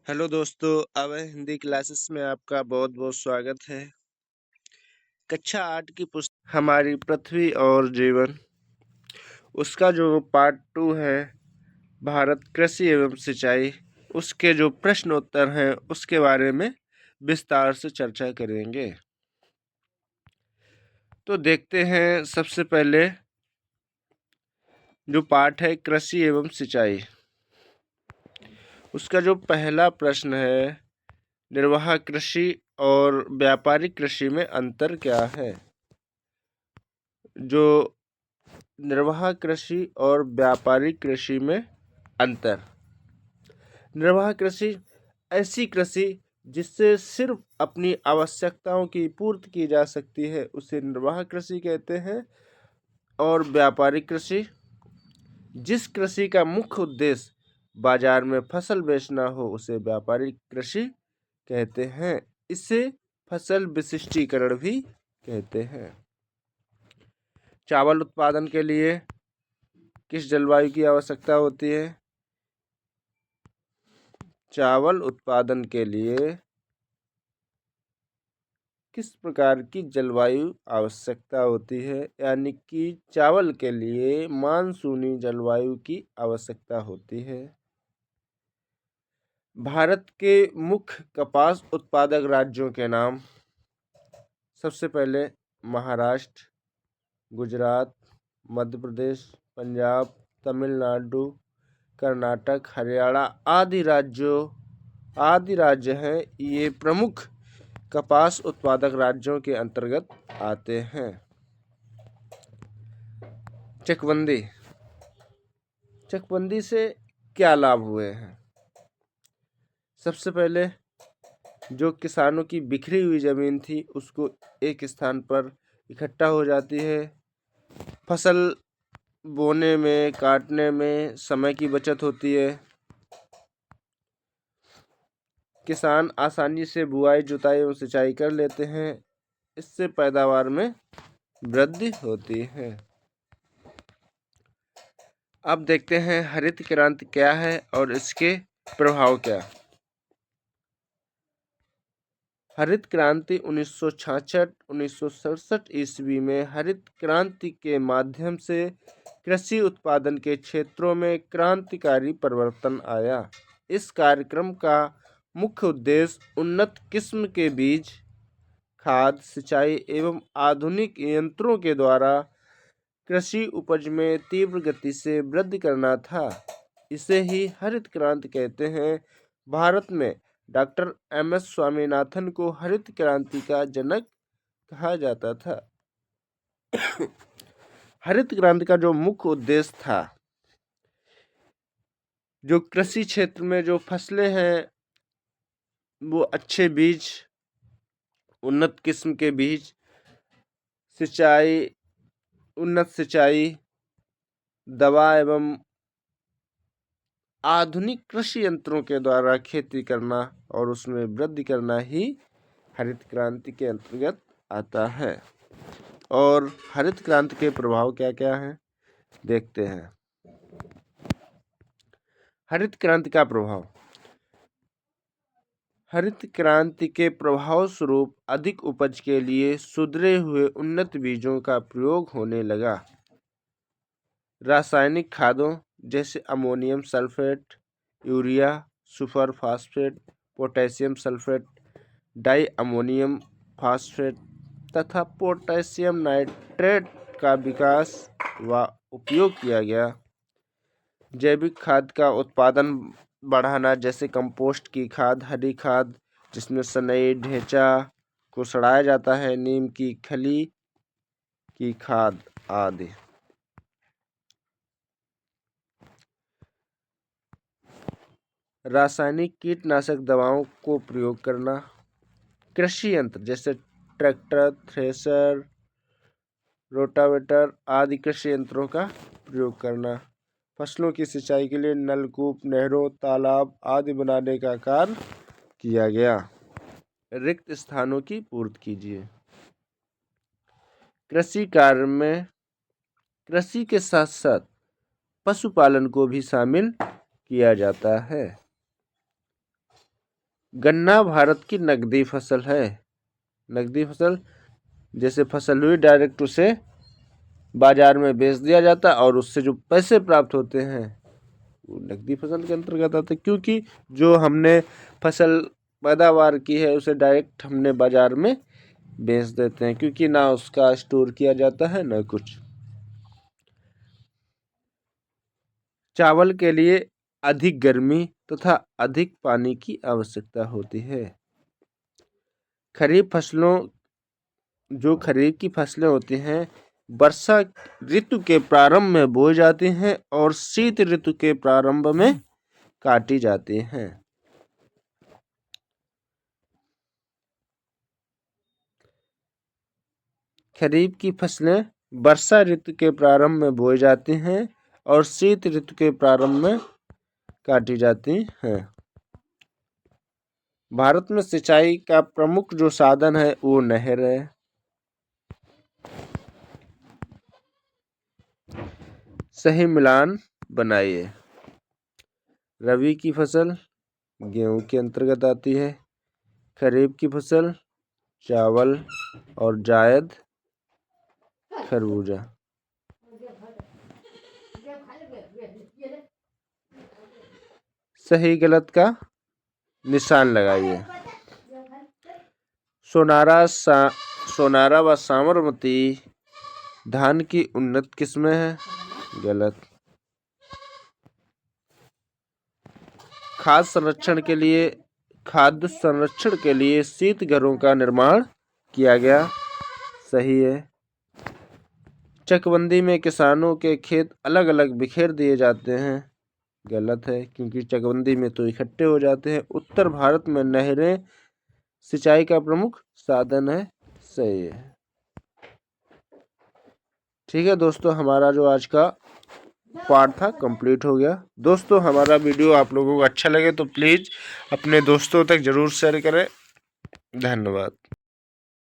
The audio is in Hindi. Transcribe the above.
हेलो दोस्तों, अवय हिंदी क्लासेस में आपका बहुत बहुत स्वागत है। कक्षा 8 की पुस्तक हमारी पृथ्वी और जीवन, उसका जो पार्ट 2 है भारत कृषि एवं सिंचाई, उसके जो प्रश्न उत्तर हैं उसके बारे में विस्तार से चर्चा करेंगे। तो देखते हैं, सबसे पहले जो पाठ है कृषि एवं सिंचाई, उसका जो पहला प्रश्न है, निर्वाह कृषि और व्यापारिक कृषि में अंतर क्या है। जो निर्वाह कृषि और व्यापारिक कृषि में अंतर। निर्वाह कृषि ऐसी कृषि जिससे सिर्फ अपनी आवश्यकताओं की पूर्ति की जा सकती है, उसे निर्वाह कृषि कहते हैं। और व्यापारिक कृषि, जिस कृषि का मुख्य उद्देश्य बाजार में फसल बेचना हो, उसे व्यापारिक कृषि कहते हैं। इसे फसल विशिष्टीकरण भी कहते हैं। चावल उत्पादन के लिए किस जलवायु की आवश्यकता होती है। चावल उत्पादन के लिए किस प्रकार की जलवायु आवश्यकता होती है, यानी कि चावल के लिए मानसूनी जलवायु की आवश्यकता होती है। भारत के मुख्य कपास उत्पादक राज्यों के नाम। सबसे पहले महाराष्ट्र, गुजरात, मध्य प्रदेश, पंजाब, तमिलनाडु, कर्नाटक, हरियाणा आदि राज्य हैं। ये प्रमुख कपास उत्पादक राज्यों के अंतर्गत आते हैं। चकबंदी, चकबंदी से क्या लाभ हुए हैं। सबसे पहले जो किसानों की बिखरी हुई जमीन थी उसको एक स्थान पर इकट्ठा हो जाती है। फसल बोने में, काटने में समय की बचत होती है। किसान आसानी से बुआई, जुताई और सिंचाई कर लेते हैं। इससे पैदावार में वृद्धि होती है। अब देखते हैं हरित क्रांति क्या है और इसके प्रभाव क्या। हरित क्रांति 1966-1967 ईस्वी में हरित क्रांति के माध्यम से कृषि उत्पादन के क्षेत्रों में क्रांतिकारी परिवर्तन आया। इस कार्यक्रम का मुख्य उद्देश्य उन्नत किस्म के बीज, खाद, सिंचाई एवं आधुनिक यंत्रों के द्वारा कृषि उपज में तीव्र गति से वृद्धि करना था। इसे ही हरित क्रांति कहते हैं। भारत में डॉक्टर एम.एस. स्वामीनाथन को हरित क्रांति का जनक कहा जाता था। हरित क्रांति का जो मुख्य उद्देश्य था, जो कृषि क्षेत्र में जो फसलें हैं वो अच्छे बीज, उन्नत किस्म के बीज, सिंचाई, उन्नत सिंचाई, दवा एवं आधुनिक कृषि यंत्रों के द्वारा खेती करना और उसमें वृद्धि करना ही हरित क्रांति के अंतर्गत आता है। और हरित क्रांति के प्रभाव क्या क्या हैं, देखते हैं। हरित क्रांति का प्रभाव। हरित क्रांति के प्रभाव स्वरूप अधिक उपज के लिए सुधरे हुए उन्नत बीजों का प्रयोग होने लगा। रासायनिक खादों जैसे ammonium sulphate, urea, super phosphate, potassium sulphate, di ammonium phosphate तथा पोटेशियम नाइट्रेट का विकास व उपयोग किया गया। जैविक खाद का उत्पादन बढ़ाना, जैसे कंपोस्ट की खाद, हरी खाद जिसमें सनई, ढेंचा को सड़ाया जाता है, नीम की खली की खाद आदि। रासायनिक कीटनाशक दवाओं को प्रयोग करना। कृषि यंत्र जैसे ट्रैक्टर, थ्रेशर, रोटावेटर आदि कृषि यंत्रों का प्रयोग करना। फसलों की सिंचाई के लिए नलकूप, नहरों, तालाब आदि बनाने का कार्य किया गया। रिक्त स्थानों की पूर्ति कीजिए। कृषि कार्य में कृषि के साथ साथ पशुपालन को भी शामिल किया जाता है। गन्ना भारत की नकदी फसल है। नकदी फसल, जैसे फसल हुई डायरेक्ट उसे बाजार में बेच दिया जाता है और उससे जो पैसे प्राप्त होते हैं वो नकदी फसल के अंतर्गत आते हैं, क्योंकि जो हमने फसल पैदावार की है उसे डायरेक्ट हमने बाजार में बेच देते हैं, क्योंकि ना उसका स्टोर किया जाता है ना कुछ। चावल के लिए अधिक गर्मी तथा अधिक पानी की आवश्यकता होती है। खरीफ फसलों, जो खरीफ की फसलें होती हैं वर्षा ऋतु के प्रारंभ में बोई जाती हैं और शीत ऋतु के प्रारंभ में काटी जाती हैं। खरीफ की फसलें वर्षा ऋतु के प्रारंभ में बोई जाती हैं और शीत ऋतु के प्रारंभ में काटी जाती हैं। भारत में सिंचाई का प्रमुख जो साधन है वो नहर है। सही मिलान बनाइए। रबी की फसल गेहूं के अंतर्गत आती है। खरीफ की फसल चावल और जायद खरबूजा। सही गलत का निशान लगाइए। सोनारा व साबरमती धान की उन्नत किस्में हैं। गलत। खाद्य संरक्षण के लिए शीत घरों का निर्माण किया गया। सही है। चकबंदी में किसानों के खेत अलग अलग बिखेर दिए जाते हैं। गलत है, क्योंकि चकबंदी में तो इकट्ठे हो जाते हैं। उत्तर भारत में नहरें सिंचाई का प्रमुख साधन है। सही है। ठीक है दोस्तों, हमारा जो आज का पार्ट था कंप्लीट हो गया। दोस्तों, हमारा वीडियो आप लोगों को अच्छा लगे तो प्लीज़ अपने दोस्तों तक ज़रूर शेयर करें। धन्यवाद।